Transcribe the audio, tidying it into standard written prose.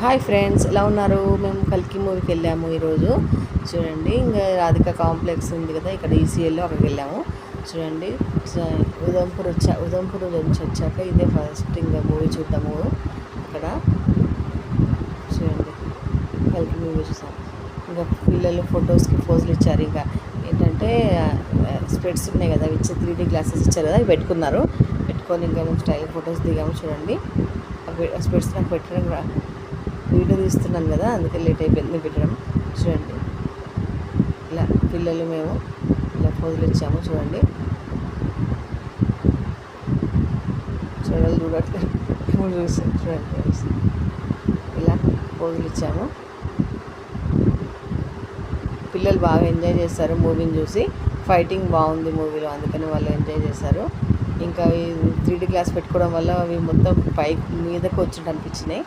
Hi friends, ఎలా ఉన్నారు? మేము కల్కి మూవీకి వెళ్ళాము ఈరోజు. చూడండి, ఇంకా రాధిక కాంప్లెక్స్ ఉంది కదా, ఇక్కడ ఈసీఎల్లో అక్కడికి వెళ్ళాము. చూడండి, ఉదంపూర్ నుంచి వచ్చాక ఇదే ఫస్ట్ ఇంకా మూవీ చూద్దాము అక్కడ. చూడండి, కల్కి మూవీ చూసాం. ఇంకా పిల్లలు ఫొటోస్కి పోజులు ఇచ్చారు. ఇంకా ఏంటంటే స్పెట్స్ ఉన్నాయి కదా, ఇచ్చి 3D గ్లాసెస్ ఇచ్చారు కదా, అవి పెట్టుకొని ఇంకా మేము స్టైల్ ఫొటోస్ దిగాము. చూడండి, స్పెట్స్ నాకు పెట్టడం వీడియో తీస్తున్నాను కదా, అందుకే లేట్ అయిపోయింది పెట్టడం. చూడండి, ఇలా పిల్లలు మేము ఇలా పోజులు ఇచ్చాము. చూడండి, చూడట్లేదు చూడండి, ఇలా పోజులు ఇచ్చాము. పిల్లలు బాగా ఎంజాయ్ చేస్తారు మూవీని చూసి. ఫైటింగ్ బాగుంది మూవీలో, అందుకని వాళ్ళు ఎంజాయ్ చేశారు. ఇంకా ఈ 3D గ్లాస్ పెట్టుకోవడం వల్ల అవి మొత్తం మీదకి వచ్చినట్టు అనిపించినాయి.